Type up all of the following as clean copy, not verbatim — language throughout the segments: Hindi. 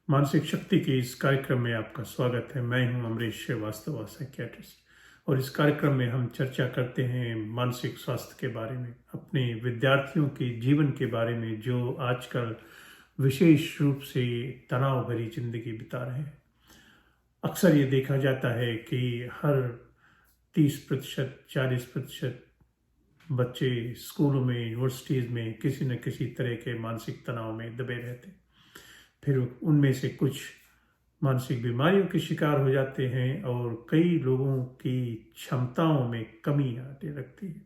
मानसिक शक्ति के इस कार्यक्रम में आपका स्वागत है। मैं हूं अमरीश श्रीवास्तव, साइकियाट्रिस्ट। और इस कार्यक्रम में हम चर्चा करते हैं मानसिक स्वास्थ्य के बारे में, अपने विद्यार्थियों के जीवन के बारे में जो आजकल विशेष रूप से तनाव भरी जिंदगी बिता रहे हैं। अक्सर ये देखा जाता है कि हर 30%, 40% बच्चे स्कूलों में, यूनिवर्सिटीज़ में किसी न किसी तरह के मानसिक तनाव में दबे रहते हैं। फिर उनमें से कुछ मानसिक बीमारियों के शिकार हो जाते हैं और कई लोगों की क्षमताओं में कमी आने लगती है।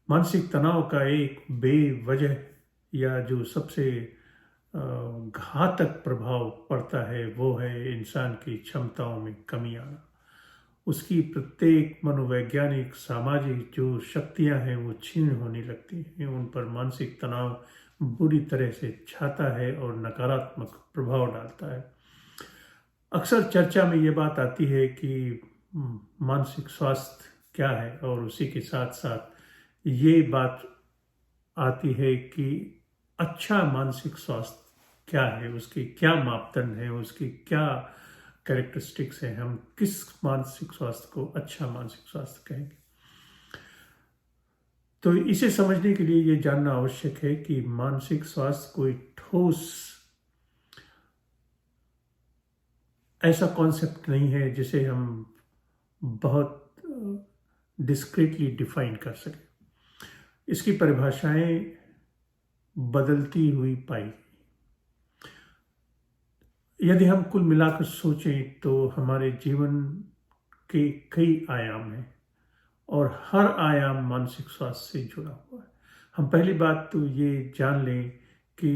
मानसिक तनाव का एक बेवजह या जो सबसे घातक प्रभाव पड़ता है वो है इंसान की क्षमताओं में कमी आना। उसकी प्रत्येक मनोवैज्ञानिक, सामाजिक जो शक्तियां हैं वो क्षीण होने लगती हैं। उन पर मानसिक तनाव बुरी तरह से छाता है और नकारात्मक प्रभाव डालता है। अक्सर चर्चा में ये बात आती है कि मानसिक स्वास्थ्य क्या है, और उसी के साथ साथ ये बात आती है कि अच्छा मानसिक स्वास्थ्य क्या है, उसके क्या मापदंड हैं, उसकी क्या कैरेक्टरिस्टिक्स हैं, हम किस मानसिक स्वास्थ्य को अच्छा मानसिक स्वास्थ्य कहेंगे। तो इसे समझने के लिए ये जानना आवश्यक है कि मानसिक स्वास्थ्य कोई ठोस ऐसा कॉन्सेप्ट नहीं है जिसे हम बहुत डिस्क्रीटली डिफाइन कर सकें। इसकी परिभाषाएं बदलती हुई पाई। यदि हम कुल मिलाकर सोचें तो हमारे जीवन के कई आयाम हैं और हर आयाम मानसिक स्वास्थ्य से जुड़ा हुआ है। हम पहली बात तो ये जान लें कि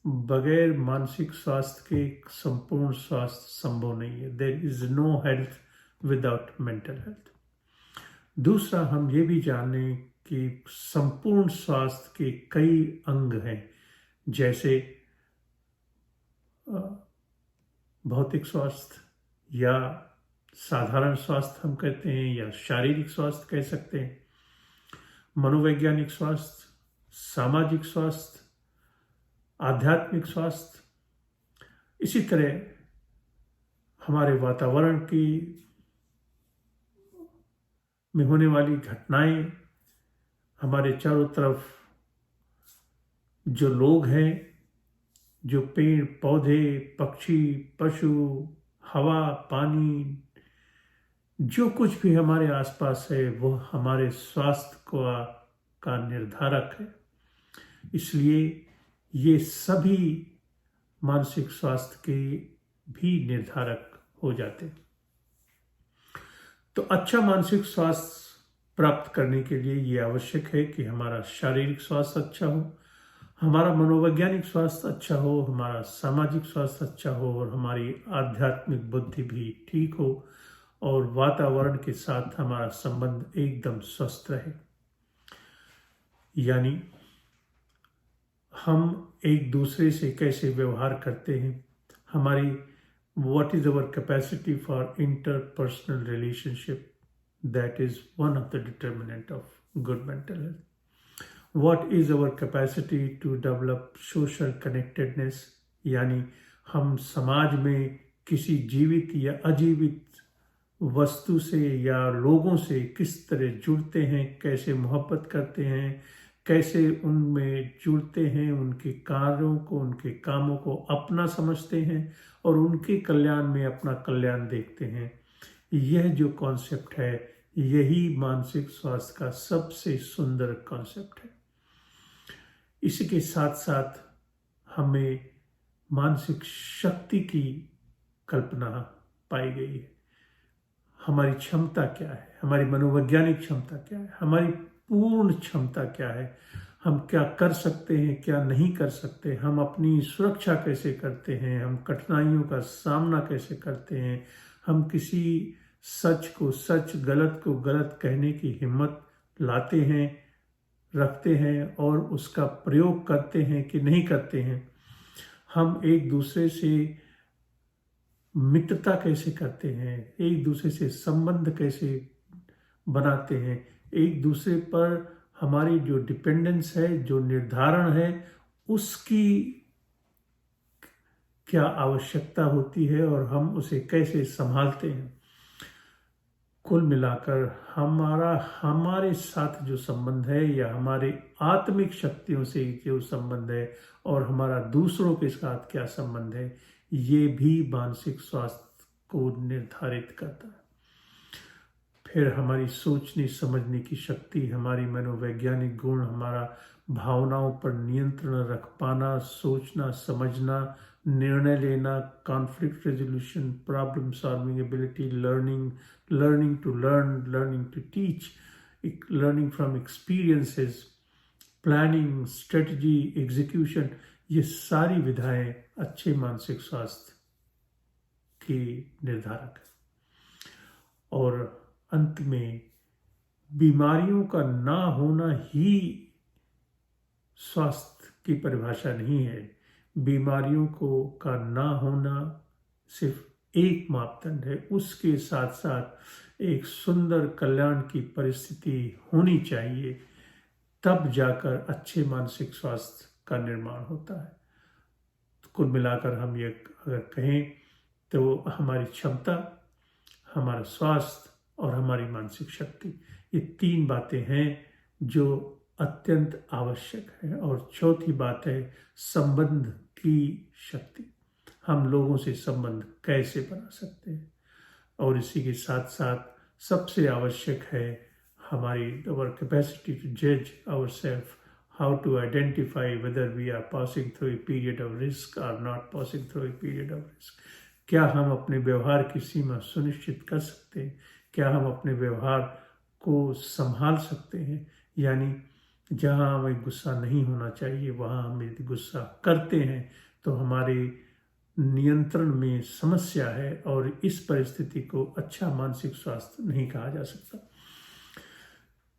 बगैर मानसिक स्वास्थ्य के संपूर्ण स्वास्थ्य संभव नहीं है। There is no health without mental health. दूसरा, हम ये भी जान लें कि संपूर्ण स्वास्थ्य के कई अंग हैं, जैसे भौतिक स्वास्थ्य या साधारण स्वास्थ्य हम कहते हैं, या शारीरिक स्वास्थ्य कह सकते हैं, मनोवैज्ञानिक स्वास्थ्य, सामाजिक स्वास्थ्य, आध्यात्मिक स्वास्थ्य। इसी तरह हमारे वातावरण की में होने वाली घटनाएं, हमारे चारों तरफ जो लोग हैं, जो पेड़ पौधे, पक्षी, पशु, हवा, पानी, जो कुछ भी हमारे आसपास है वो हमारे स्वास्थ्य का निर्धारक है। इसलिए ये सभी मानसिक स्वास्थ्य के भी निर्धारक हो जाते हैं। तो अच्छा मानसिक स्वास्थ्य प्राप्त करने के लिए ये आवश्यक है कि हमारा शारीरिक स्वास्थ्य अच्छा हो, हमारा मनोवैज्ञानिक स्वास्थ्य अच्छा हो, हमारा सामाजिक स्वास्थ्य अच्छा हो और हमारी आध्यात्मिक बुद्धि भी ठीक हो और वातावरण के साथ हमारा संबंध एकदम स्वस्थ रहे। यानी हम एक दूसरे से कैसे व्यवहार करते हैं, हमारी what is our capacity for interpersonal relationship, that is one of the determinant of good mental health. What is our capacity to develop social connectedness, यानी हम समाज में किसी जीवित या अजीवित वस्तु से या लोगों से किस तरह जुड़ते हैं, कैसे मोहब्बत करते हैं, कैसे उनमें जुड़ते हैं, उनके कार्यों को, उनके कामों को अपना समझते हैं और उनके कल्याण में अपना कल्याण देखते हैं। यह जो कॉन्सेप्ट है, यही मानसिक स्वास्थ्य का सबसे सुंदर कॉन्सेप्ट है। इसी के साथ साथ हमें मानसिक शक्ति की कल्पना पाई गई है। हमारी क्षमता क्या है, हमारी मनोवैज्ञानिक क्षमता क्या है, हमारी पूर्ण क्षमता क्या है, हम क्या कर सकते हैं, क्या नहीं कर सकते, हम अपनी सुरक्षा कैसे करते हैं, हम कठिनाइयों का सामना कैसे करते हैं, हम किसी सच को सच, गलत को गलत कहने की हिम्मत लाते हैं, रखते हैं और उसका प्रयोग करते हैं कि नहीं करते हैं, हम एक दूसरे से मित्रता कैसे करते हैं, एक दूसरे से संबंध कैसे बनाते हैं, एक दूसरे पर हमारी जो डिपेंडेंस है, जो निर्धारण है, उसकी क्या आवश्यकता होती है और हम उसे कैसे संभालते हैं। कुल मिलाकर हमारे साथ जो संबंध है या हमारे आत्मिक शक्तियों से जो संबंध है और हमारा दूसरों के साथ क्या संबंध है, ये भी मानसिक स्वास्थ्य को निर्धारित करता है। फिर हमारी सोचने समझने की शक्ति, हमारी मनोवैज्ञानिक गुण, हमारा भावनाओं पर नियंत्रण रख पाना, सोचना समझना, निर्णय लेना, conflict resolution, problem solving ability, learning to learn, learning to teach, learning from experiences, planning, strategy, execution, ये सारी विधाएं अच्छे मानसिक स्वास्थ्य की निर्धारक है। और अंत में बीमारियों का ना होना ही स्वास्थ्य की परिभाषा नहीं है। बीमारियों का ना होना सिर्फ एक मापदंड है, उसके साथ साथ एक सुंदर कल्याण की परिस्थिति होनी चाहिए, तब जाकर अच्छे मानसिक स्वास्थ्य का निर्माण होता है। तो कुल मिलाकर हम ये अगर कहें तो हमारी क्षमता, हमारा स्वास्थ्य और हमारी मानसिक शक्ति, ये 3 बातें हैं जो अत्यंत आवश्यक है। और चौथी बात है संबंध की शक्ति, हम लोगों से संबंध कैसे बना सकते हैं। और इसी के साथ साथ सबसे आवश्यक है हमारी our capacity to judge ourselves, how to identify whether we are passing through a period of risk or not passing through a period of risk। क्या हम अपने व्यवहार की सीमा सुनिश्चित कर सकते हैं, क्या हम अपने व्यवहार को संभाल सकते हैं, यानी जहाँ हमें गुस्सा नहीं होना चाहिए वहाँ हम यदि गुस्सा करते हैं तो हमारे नियंत्रण में समस्या है और इस परिस्थिति को अच्छा मानसिक स्वास्थ्य नहीं कहा जा सकता।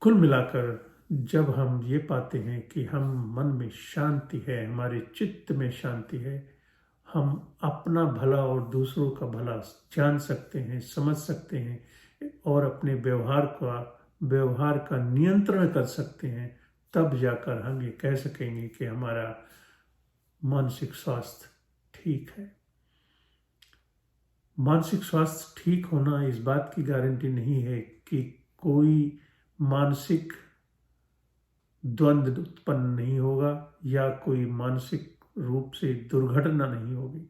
कुल मिलाकर जब हम ये पाते हैं कि हम मन में शांति है, हमारे चित्त में शांति है, हम अपना भला और दूसरों का भला जान सकते हैं, समझ सकते हैं और अपने व्यवहार का नियंत्रण कर सकते हैं, तब जाकर हम ये कह सकेंगे कि हमारा मानसिक स्वास्थ्य ठीक है। मानसिक स्वास्थ्य ठीक होना इस बात की गारंटी नहीं है कि कोई मानसिक द्वंद्व उत्पन्न नहीं होगा या कोई मानसिक रूप से दुर्घटना नहीं होगी।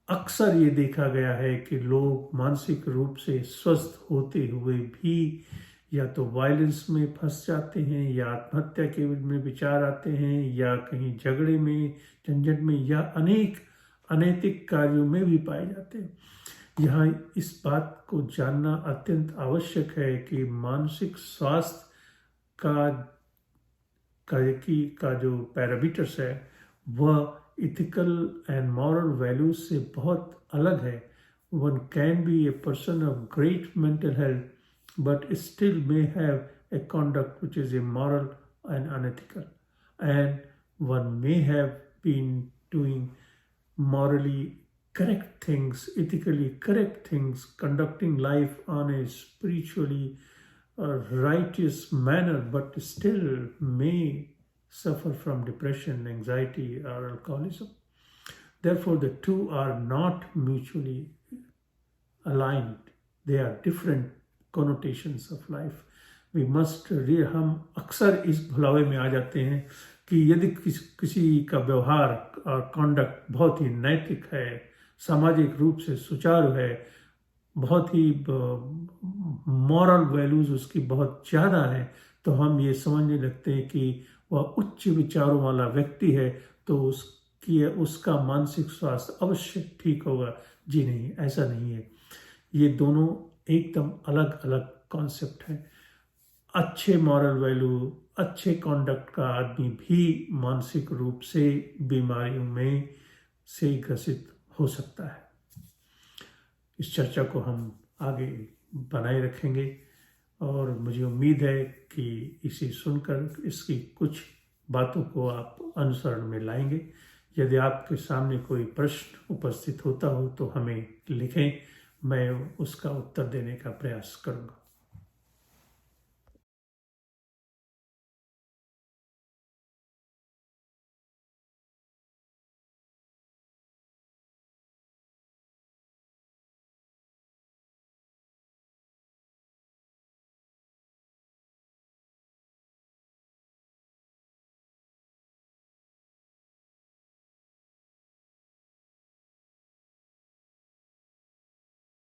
अक्सर ये देखा गया है कि लोग मानसिक रूप से स्वस्थ होते हुए भी या तो वायलेंस में फंस जाते हैं या आत्महत्या के में विचार आते हैं या कहीं झगड़े में, झंझट में या अनेक अनैतिक कार्यों में भी पाए जाते हैं। यहाँ इस बात को जानना अत्यंत आवश्यक है कि मानसिक स्वास्थ्य का जो पैरामीटर्स है वह इथिकल एंड मॉरल वैल्यूज से बहुत अलग है। One can be a person of great mental health but still may have a conduct which is immoral and unethical, and one may have been doing morally correct things, ethically correct things, conducting life on a spiritually righteous manner, but still may suffer from depression, anxiety, or alcoholism. Therefore, the two are not mutually aligned. They are different connotations of life. We must हम अक्सर इस भुलावे में आ जाते हैं कि यदि किसी का व्यवहार और कॉन्डक्ट बहुत ही नैतिक है, सामाजिक रूप से सुचारू है, बहुत ही मॉरल वैल्यूज उसकी बहुत ज़्यादा है, तो हम ये समझने लगते हैं कि वह उच्च विचारों वाला व्यक्ति है तो उसका मानसिक स्वास्थ्य अवश्य ठीक होगा। जी नहीं, ऐसा नहीं है। ये दोनों एकदम अलग अलग कॉन्सेप्ट हैं। अच्छे मॉरल वैल्यू, अच्छे कॉन्डक्ट का आदमी भी मानसिक रूप से बीमारियों में से ग्रसित हो सकता है। इस चर्चा को हम आगे बनाए रखेंगे और मुझे उम्मीद है कि इसे सुनकर इसकी कुछ बातों को आप अनुसरण में लाएंगे। यदि आपके सामने कोई प्रश्न उपस्थित होता हो तो हमें लिखें, मैं उसका उत्तर देने का प्रयास करूंगा।